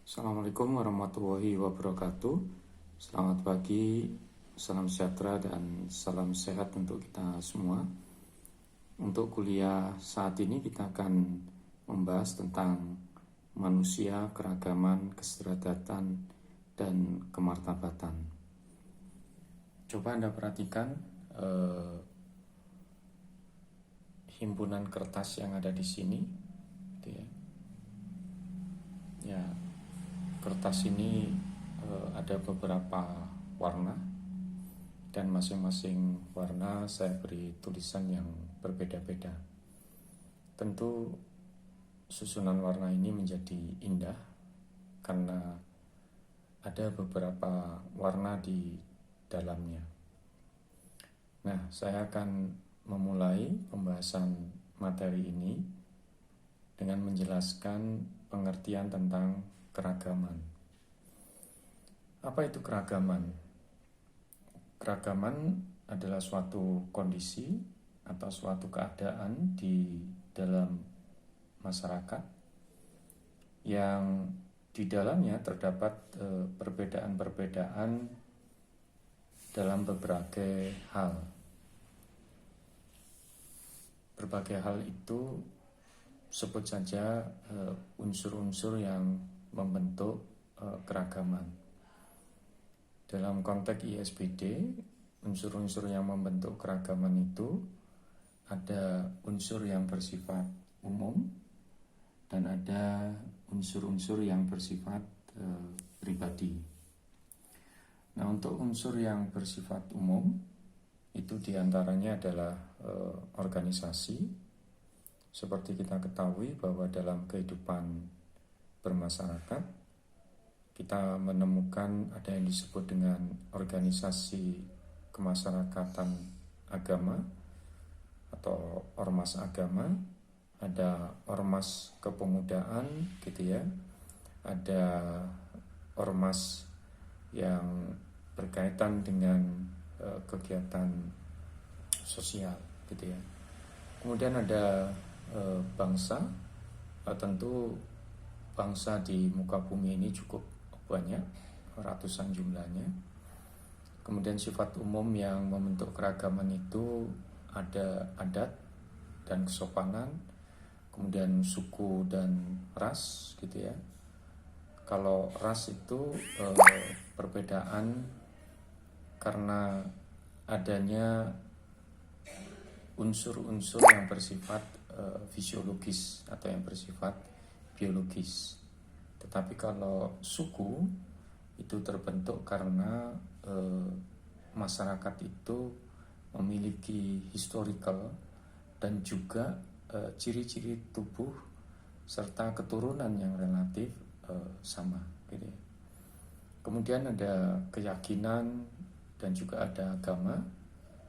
Assalamualaikum warahmatullahi wabarakatuh. Selamat pagi, salam sejahtera dan salam sehat untuk kita semua. Untuk kuliah saat ini kita akan membahas tentang manusia, keragaman, keseradaatan, dan kemartabatan. Coba Anda perhatikan himpunan kertas yang ada di sini, gitu ya. Ya, kertas ini ada beberapa warna dan masing-masing warna saya beri tulisan yang berbeda-beda. Tentu susunan warna ini menjadi indah karena ada beberapa warna di dalamnya. Nah, saya akan memulai pembahasan materi ini dengan menjelaskan pengertian tentang keragaman. Apa itu keragaman? Keragaman adalah suatu kondisi atau suatu keadaan di dalam masyarakat yang di dalamnya terdapat perbedaan-perbedaan dalam berbagai hal. Berbagai hal itu sebut saja unsur-unsur yang membentuk keragaman. Dalam konteks ISBD, unsur-unsur yang membentuk keragaman itu ada unsur yang bersifat umum dan ada unsur-unsur yang bersifat pribadi. Nah, untuk unsur yang bersifat umum itu diantaranya adalah organisasi. Seperti kita ketahui bahwa dalam kehidupan bermasyarakat kita menemukan ada yang disebut dengan organisasi kemasyarakatan agama atau ormas agama, ada ormas kepemudaan gitu ya, ada ormas yang berkaitan dengan kegiatan sosial gitu ya. Kemudian ada bangsa, tentu bangsa di muka bumi ini cukup banyak, ratusan jumlahnya. Kemudian sifat umum yang membentuk keragaman itu ada adat dan kesopanan, kemudian suku dan ras gitu ya. Kalau ras itu perbedaan karena adanya unsur-unsur yang bersifat fisiologis atau yang bersifat biologis. Tetapi kalau suku itu terbentuk karena masyarakat itu memiliki historical dan juga ciri-ciri tubuh serta keturunan yang relatif sama gitu ya. Kemudian ada keyakinan dan juga ada agama.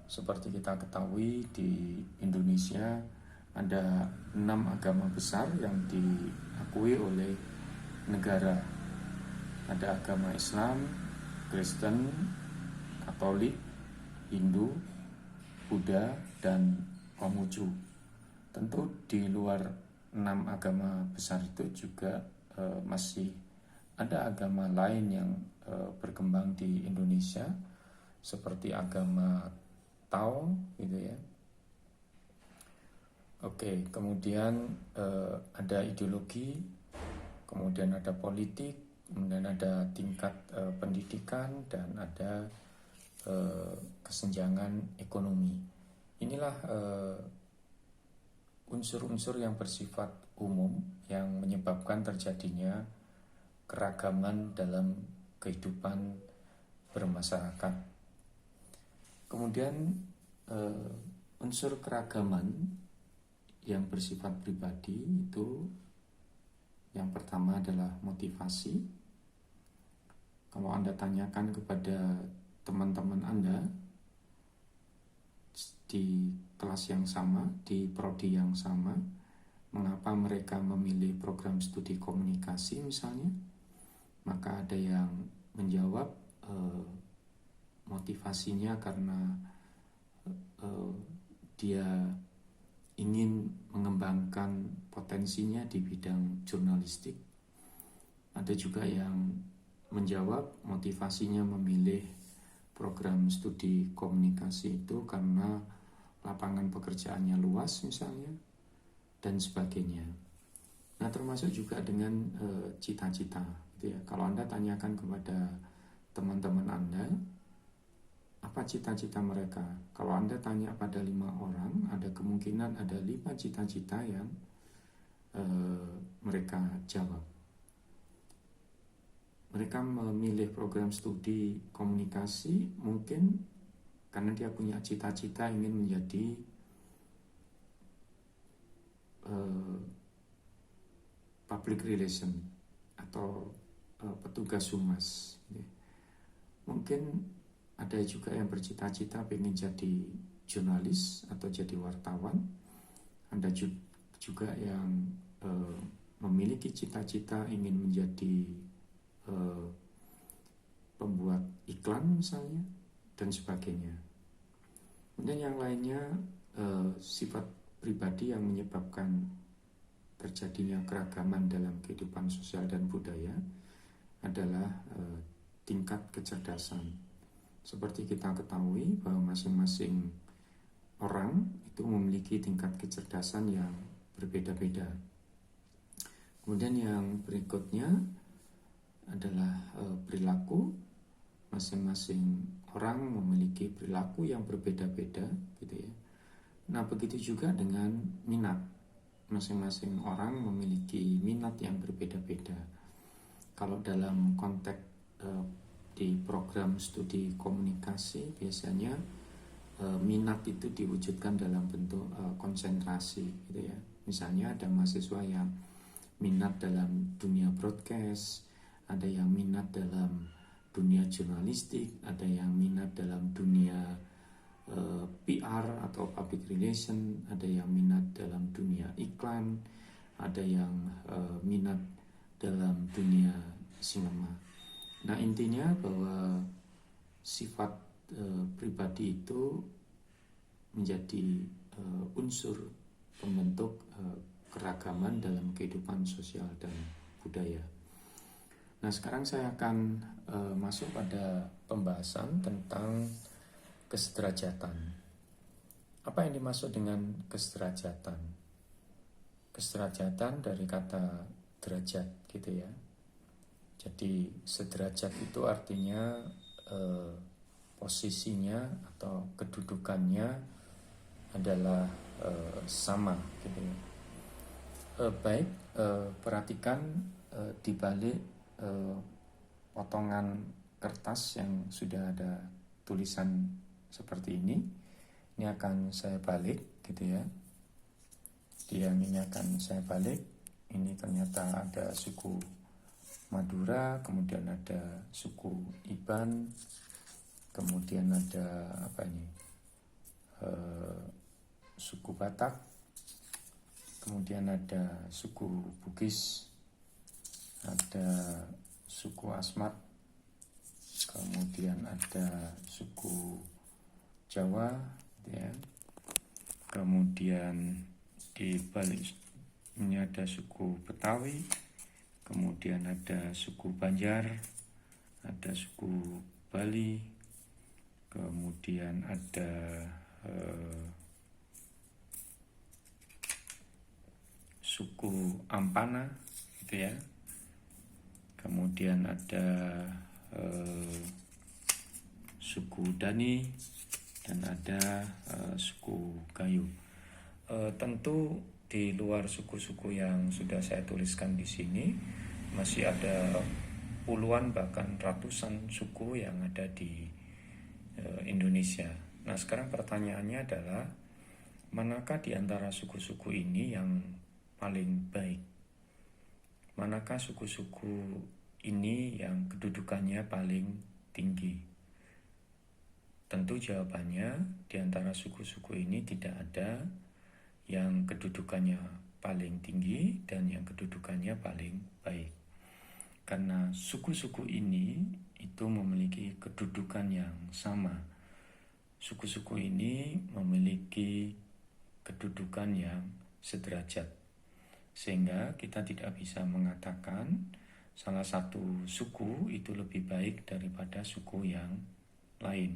Seperti kita ketahui di Indonesia ada 6 agama besar yang diakui oleh negara. Ada agama Islam, Kristen, Katolik, Hindu, Buddha, dan Konghucu. Tentu di luar 6 agama besar itu juga masih ada agama lain yang berkembang di Indonesia seperti agama Tao gitu ya. Oke, kemudian ada ideologi, kemudian ada politik, kemudian ada tingkat pendidikan, dan ada kesenjangan ekonomi. Inilah unsur-unsur yang bersifat umum yang menyebabkan terjadinya keragaman dalam kehidupan bermasyarakat. Kemudian unsur keragaman yang bersifat pribadi itu yang pertama adalah motivasi. Kalau Anda tanyakan kepada teman-teman Anda di kelas yang sama, di prodi yang sama, mengapa mereka memilih program studi komunikasi misalnya, maka ada yang menjawab motivasinya karena dia ingin mengembangkan potensinya di bidang jurnalistik. Ada juga yang menjawab motivasinya memilih program studi komunikasi itu karena lapangan pekerjaannya luas misalnya, dan sebagainya. Nah, termasuk juga dengan cita-cita gitu ya. Kalau Anda tanyakan kepada teman-teman Anda, apa cita-cita mereka? Kalau Anda tanya pada 5 orang, ada kemungkinan ada 5 cita-cita yang mereka jawab. Mereka memilih program studi komunikasi mungkin karena dia punya cita-cita ingin menjadi public relation atau petugas humas. Mungkin ada juga yang bercita-cita ingin jadi jurnalis atau jadi wartawan. Ada juga yang memiliki cita-cita ingin menjadi pembuat iklan misalnya, dan sebagainya. Kemudian yang lainnya sifat pribadi yang menyebabkan terjadinya keragaman dalam kehidupan sosial dan budaya adalah tingkat kecerdasan. Seperti kita ketahui bahwa masing-masing orang itu memiliki tingkat kecerdasan yang berbeda-beda. Kemudian yang berikutnya adalah perilaku. Masing-masing orang memiliki perilaku yang berbeda-beda gitu ya. Nah, begitu juga dengan minat. Masing-masing orang memiliki minat yang berbeda-beda. Kalau dalam konteks di program studi komunikasi biasanya minat itu diwujudkan dalam bentuk konsentrasi gitu ya. Misalnya ada mahasiswa yang minat dalam dunia broadcast, ada yang minat dalam dunia jurnalistik, ada yang minat dalam dunia PR atau public relation, ada yang minat dalam dunia iklan, ada yang minat dalam dunia sinema. Nah, intinya bahwa sifat pribadi itu menjadi unsur pembentuk keragaman dalam kehidupan sosial dan budaya. Nah, sekarang saya akan masuk pada pembahasan tentang kesederajatan. Apa yang dimaksud dengan kesederajatan? Kesederajatan dari kata derajat gitu ya. Jadi sederajat itu artinya posisinya atau kedudukannya adalah sama gitu ya. Perhatikan di balik potongan kertas yang sudah ada tulisan seperti ini. Ini akan saya balik gitu ya. Ini akan saya balik. Ini ternyata ada suku Madura, kemudian ada suku Iban, kemudian ada suku Batak, kemudian ada suku Bugis, ada suku Asmat, kemudian ada suku Jawa ya. Kemudian di balik ini ada suku Betawi, kemudian ada suku Banjar, ada suku Bali, kemudian ada suku Ampana gitu ya. Kemudian ada suku Dani dan ada suku Gayo. Tentu di luar suku-suku yang sudah saya tuliskan di sini masih ada puluhan bahkan ratusan suku yang ada di Indonesia. Nah, sekarang pertanyaannya adalah manakah di antara suku-suku ini yang paling baik? Manakah suku-suku ini yang kedudukannya paling tinggi? Tentu jawabannya di antara suku-suku ini tidak ada yang kedudukannya paling tinggi dan yang kedudukannya paling baik. Karena suku-suku ini itu memiliki kedudukan yang sama. Suku-suku ini memiliki kedudukan yang sederajat. Sehingga kita tidak bisa mengatakan salah satu suku itu lebih baik daripada suku yang lain.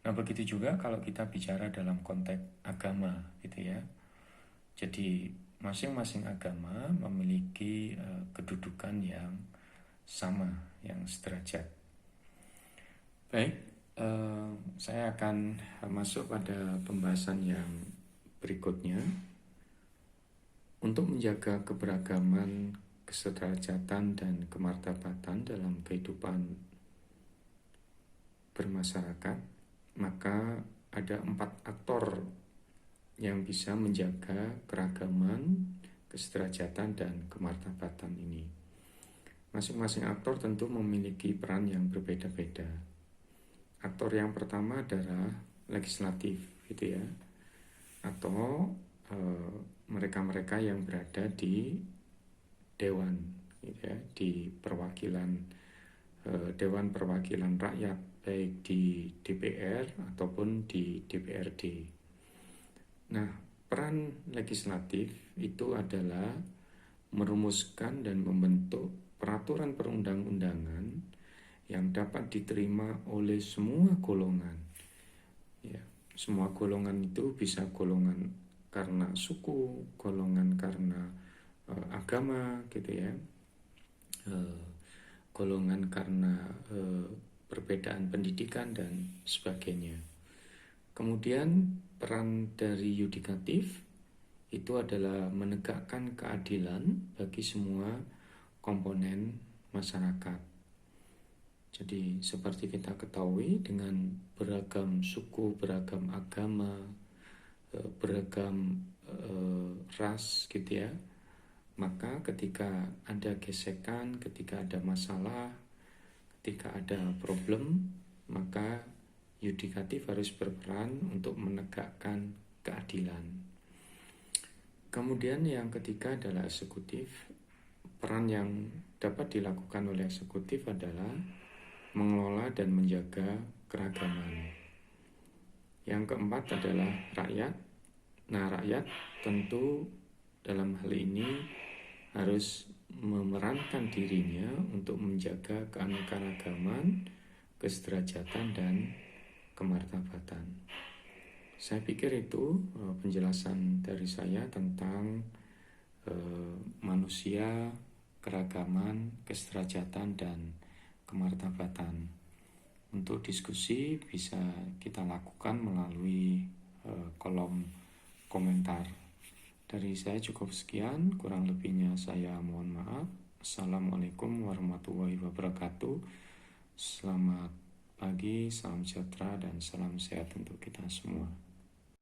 Nah, begitu juga kalau kita bicara dalam konteks agama gitu ya. Jadi masing-masing agama memiliki kedudukan yang sama, yang sederajat. Baik, saya akan masuk pada pembahasan yang berikutnya. Untuk menjaga keberagaman, kesederajatan, dan kemartabatan dalam kehidupan bermasyarakat, maka ada 4 aktor yang bisa menjaga keragaman, kesederajatan, dan kemartabatan ini. Masing-masing aktor tentu memiliki peran yang berbeda-beda. Aktor yang pertama adalah legislatif, gitu ya, atau mereka-mereka yang berada di dewan, gitu ya, di perwakilan Dewan Perwakilan Rakyat, baik di DPR ataupun di DPRD. Nah, peran legislatif itu adalah merumuskan dan membentuk peraturan perundang-undangan yang dapat diterima oleh semua golongan. Ya, semua golongan itu bisa golongan karena suku, golongan karena agama, gitu ya, golongan karena perbedaan pendidikan dan sebagainya. Kemudian peran dari yudikatif itu adalah menegakkan keadilan bagi semua komponen masyarakat. Jadi seperti kita ketahui, dengan beragam suku, beragam agama, beragam ras, gitu ya, maka ketika ada gesekan, ketika ada masalah, ketika ada problem, maka yudikatif harus berperan untuk menegakkan keadilan. Kemudian yang ketiga adalah eksekutif. Peran yang dapat dilakukan oleh eksekutif adalah mengelola dan menjaga keragaman. Yang keempat adalah rakyat. Nah, rakyat tentu dalam hal ini harus memerankan dirinya untuk menjaga keanekaragaman, kesederajatan, dan kemartabatan. Saya pikir itu penjelasan dari saya tentang manusia, keragaman, kesederajatan, dan kemartabatan. Untuk diskusi bisa kita lakukan melalui kolom komentar. Dari saya cukup sekian, kurang lebihnya saya mohon maaf. Assalamualaikum warahmatullahi wabarakatuh. Selamat pagi, salam sejahtera, dan salam sehat untuk kita semua.